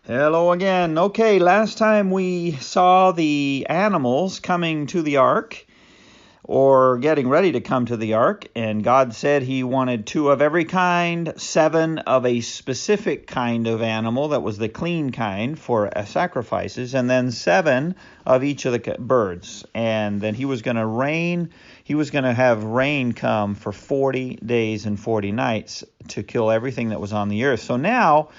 Hello again. Okay, last time we saw the animals coming to the ark or getting ready to come to the ark, and God said He wanted 2 of every kind, 7 of a specific kind of animal that was the clean kind for sacrifices, and then 7 of each of the birds. And then He was going to have rain come for 40 days and 40 nights to kill everything that was on the earth. So now,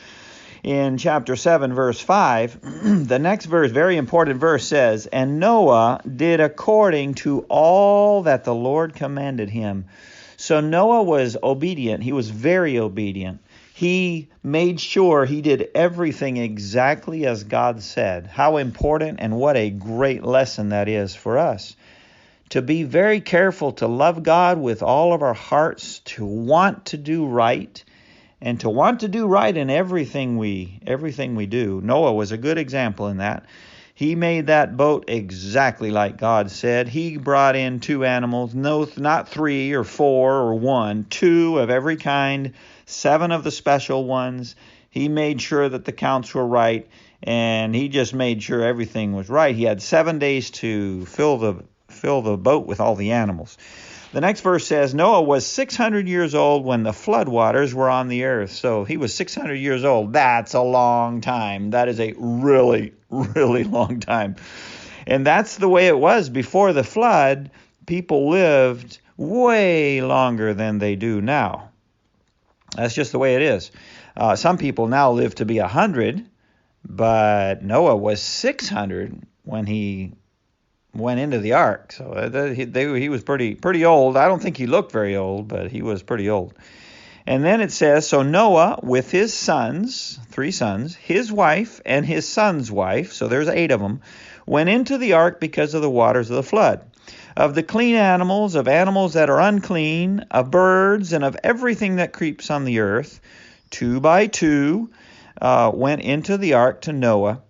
in chapter 7, verse 5, the next verse, very important verse, says, "And Noah did according to all that the Lord commanded him." So Noah was obedient. He was very obedient. He made sure he did everything exactly as God said. How important and what a great lesson that is for us. To be very careful to love God with all of our hearts, to want to do right, and to want to do right in everything we do. Noah was a good example in that. He made that boat exactly like God said. He brought in 2 animals, no, not 3 or 4 or 1, 2 of every kind, 7 of the special ones. He made sure that the counts were right, and he just made sure everything was right. He had 7 days to fill the boat with all the animals. The next verse says, Noah was 600 years old when the flood waters were on the earth. So he was 600 years old. That's a long time. That is a really, really long time. And that's the way it was before the flood. People lived way longer than they do now. That's just the way it is. Some people now live to be 100, but Noah was 600 when he went into the ark. So he was pretty old. I don't think he looked very old, but he was pretty old. And then it says, so Noah with his sons, 3 sons, his wife and his son's wife, so there's 8 of them, went into the ark because of the waters of the flood. Of the clean animals, of animals that are unclean, of birds, and of everything that creeps on the earth, 2 by 2 went into the ark to Noah,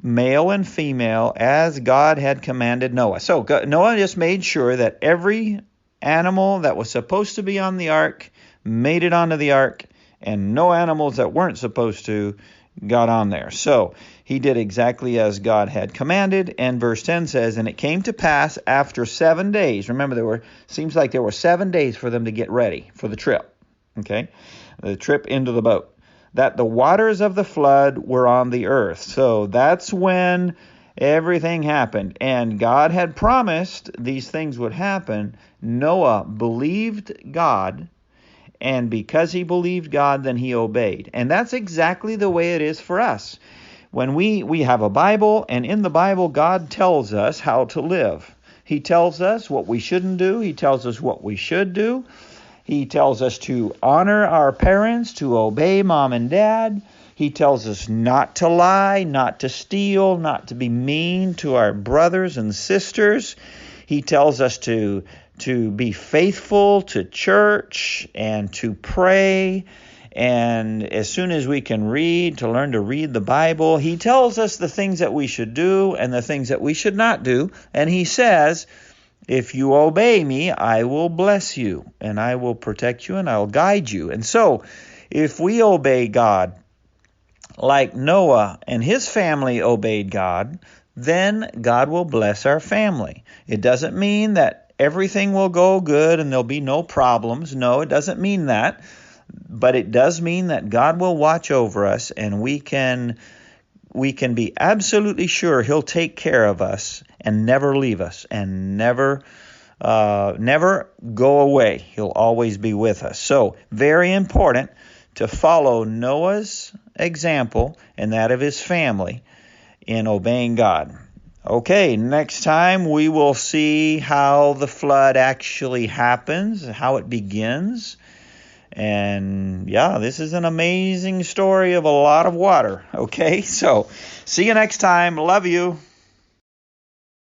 male and female, as God had commanded Noah. So Noah just made sure that every animal that was supposed to be on the ark made it onto the ark, and no animals that weren't supposed to got on there. So he did exactly as God had commanded. And verse 10 says, and it came to pass after 7 days. Remember, seems like there were 7 days for them to get ready for the trip. Okay, the trip into the boat. That the waters of the flood were on the earth. So that's when everything happened. And God had promised these things would happen. Noah believed God, and because he believed God, then he obeyed. And that's exactly the way it is for us. When we have a Bible, and in the Bible, God tells us how to live. He tells us what we shouldn't do. He tells us what we should do. He tells us to honor our parents, to obey mom and dad. He tells us not to lie, not to steal, not to be mean to our brothers and sisters. He tells us to be faithful to church and to pray. And as soon as we can read, to learn to read the Bible. He tells us the things that we should do and the things that we should not do. And he says, if you obey me, I will bless you, and I will protect you, and I'll guide you. And so, if we obey God, like Noah and his family obeyed God, then God will bless our family. It doesn't mean that everything will go good and there'll be no problems. No, it doesn't mean that. But it does mean that God will watch over us, and we can be absolutely sure He'll take care of us and never leave us and never go away. He'll always be with us. So, very important to follow Noah's example and that of his family in obeying God. Okay, next time we will see how the flood actually happens, how it begins. And yeah, this is an amazing story of a lot of water. Okay, so see you next time. Love you.